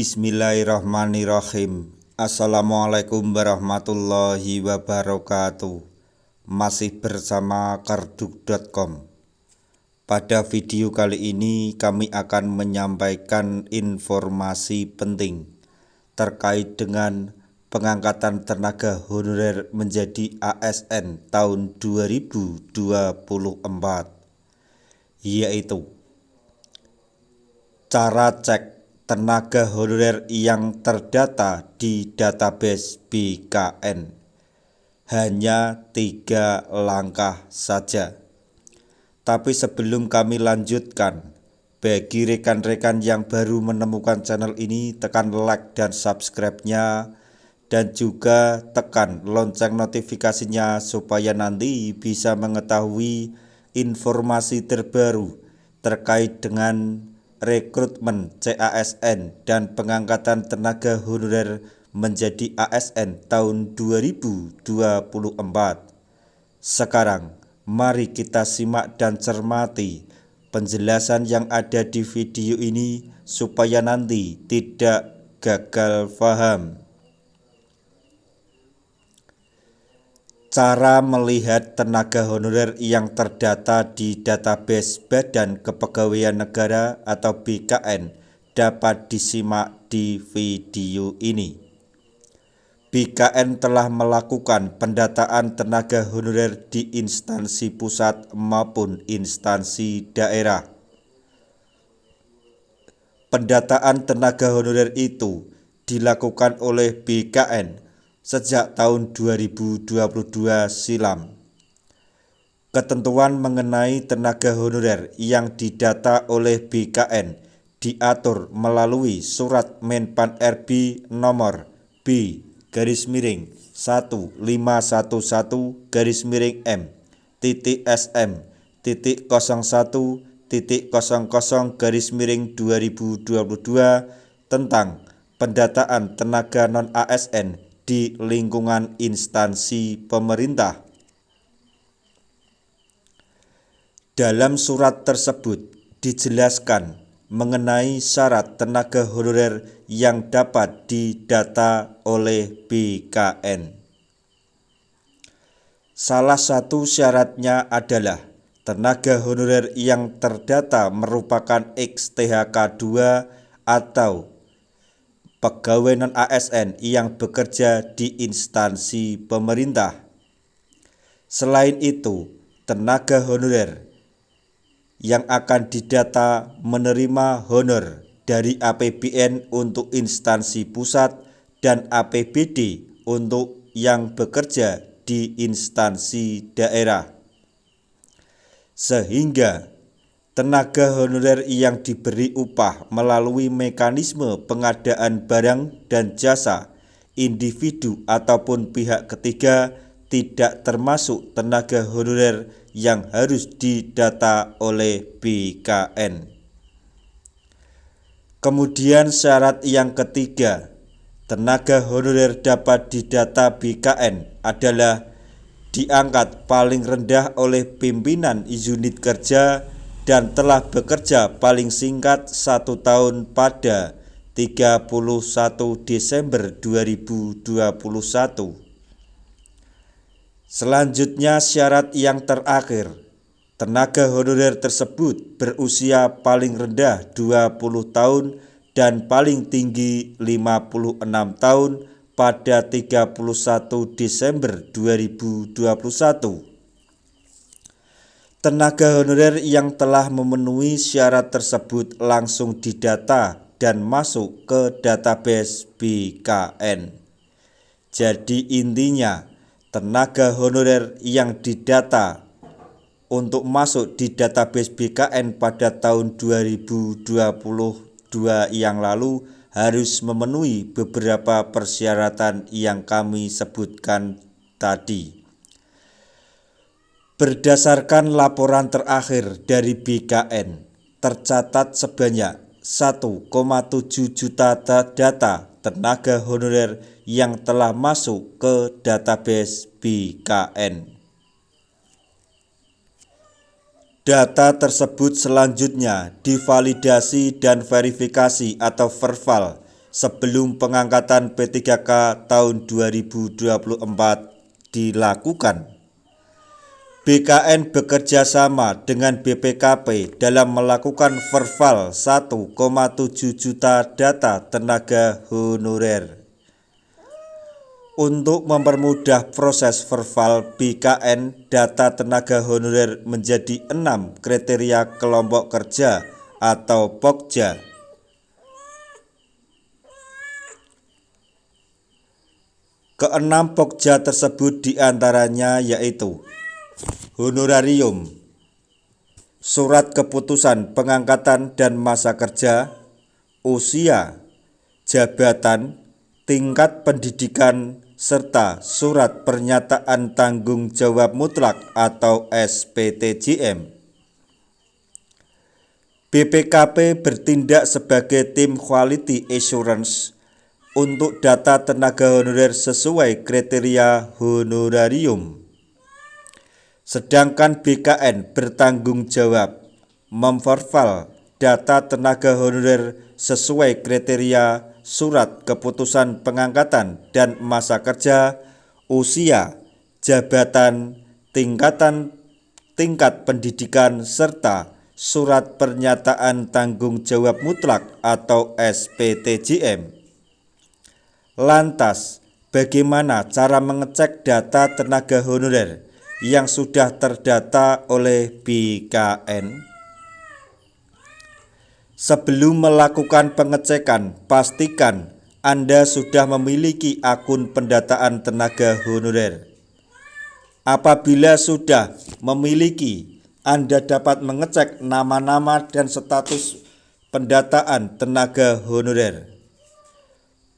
Bismillahirrahmanirrahim. Assalamualaikum warahmatullahi wabarakatuh. Masih bersama karduk.com. Pada video kali ini kami akan menyampaikan informasi penting terkait dengan pengangkatan tenaga honorer menjadi ASN tahun 2024, yaitu cara cek tenaga honorer yang terdata di database BKN. Hanya 3 langkah saja. Tapi sebelum kami lanjutkan, bagi rekan-rekan yang baru menemukan channel ini, tekan like dan subscribe-nya, dan juga tekan lonceng notifikasinya supaya nanti bisa mengetahui informasi terbaru terkait dengan rekrutmen CASN dan pengangkatan tenaga honorer menjadi ASN tahun 2024. Sekarang mari kita simak dan cermati penjelasan yang ada di video ini supaya nanti tidak gagal paham. Cara melihat tenaga honorer yang terdata di database Badan Kepegawaian Negara atau BKN dapat disimak di video ini. BKN telah melakukan pendataan tenaga honorer di instansi pusat maupun instansi daerah. Pendataan tenaga honorer itu dilakukan oleh BKN sejak tahun 2022 silam. Ketentuan mengenai tenaga honorer yang didata oleh BKN diatur melalui Surat Menpan RB nomor B/M/M/01.00/00/2022 tentang pendataan tenaga non-ASN di lingkungan instansi pemerintah. Dalam surat tersebut dijelaskan mengenai syarat tenaga honorer yang dapat didata oleh BKN. Salah satu syaratnya adalah tenaga honorer yang terdata merupakan ex-THK 2 atau pegawai non-ASN yang bekerja di instansi pemerintah. Selain itu, tenaga honorer yang akan didata menerima honor dari APBN untuk instansi pusat dan APBD untuk yang bekerja di instansi daerah. Sehingga tenaga honorer yang diberi upah melalui mekanisme pengadaan barang dan jasa individu ataupun pihak ketiga tidak termasuk tenaga honorer yang harus didata oleh BKN. Kemudian syarat yang ketiga, tenaga honorer dapat didata BKN adalah diangkat paling rendah oleh pimpinan unit kerja dan telah bekerja paling singkat 1 tahun pada 31 Desember 2021. Selanjutnya syarat yang terakhir, tenaga honorer tersebut berusia paling rendah 20 tahun dan paling tinggi 56 tahun pada 31 Desember 2021. Tenaga honorer yang telah memenuhi syarat tersebut langsung didata dan masuk ke database BKN. Jadi intinya, tenaga honorer yang didata untuk masuk di database BKN pada tahun 2022 yang lalu harus memenuhi beberapa persyaratan yang kami sebutkan tadi. Berdasarkan laporan terakhir dari BKN, tercatat sebanyak 1,7 juta data tenaga honorer yang telah masuk ke database BKN. Data tersebut selanjutnya divalidasi dan verifikasi atau verval sebelum pengangkatan P3K tahun 2024 dilakukan. BKN bekerja sama dengan BPKP dalam melakukan verbal 1,7 juta data tenaga honorer. Untuk mempermudah proses verbal BKN, data tenaga honorer menjadi 6 kriteria kelompok kerja atau Pokja. Keenam Pokja tersebut diantaranya yaitu honorarium, surat keputusan pengangkatan dan masa kerja, usia, jabatan, tingkat pendidikan, serta surat pernyataan tanggung jawab mutlak atau SPTJM. BPKP bertindak sebagai tim quality assurance untuk data tenaga honorer sesuai kriteria honorarium. Sedangkan BKN bertanggung jawab memverbal data tenaga honorer sesuai kriteria surat keputusan pengangkatan dan masa kerja, usia, jabatan, tingkat pendidikan, serta surat pernyataan tanggung jawab mutlak atau SPTJM. Lantas, bagaimana cara mengecek data tenaga honorer yang sudah terdata oleh BKN? Sebelum melakukan pengecekan, pastikan Anda sudah memiliki akun pendataan tenaga honorer. Apabila sudah memiliki, Anda dapat mengecek nama-nama dan status pendataan tenaga honorer.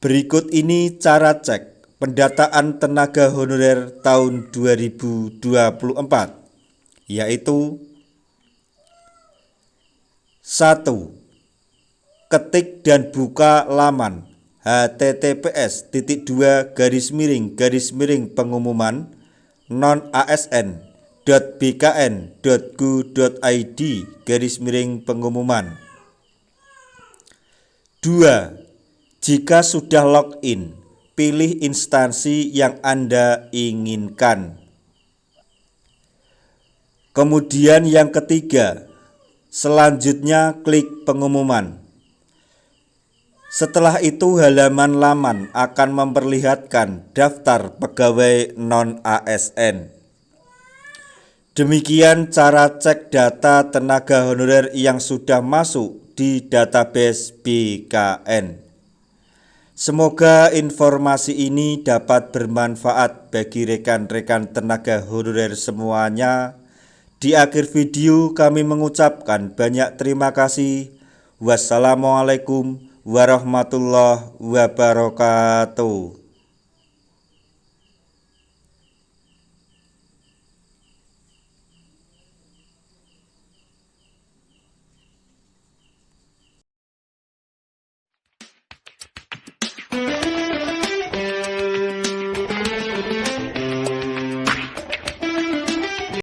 Berikut ini cara cek pendataan tenaga honorer tahun 2024, yaitu 1. Ketik dan buka laman https://pengumuman non-asn.bkn.go.id/pengumuman. 2. Jika sudah login, pilih instansi yang Anda inginkan. Kemudian yang ketiga, selanjutnya klik pengumuman. Setelah itu halaman laman akan memperlihatkan daftar pegawai non-ASN. Demikian cara cek data tenaga honorer yang sudah masuk di database BKN. Semoga informasi ini dapat bermanfaat bagi rekan-rekan tenaga honorer semuanya. Di akhir video kami mengucapkan banyak terima kasih. Wassalamualaikum warahmatullahi wabarakatuh.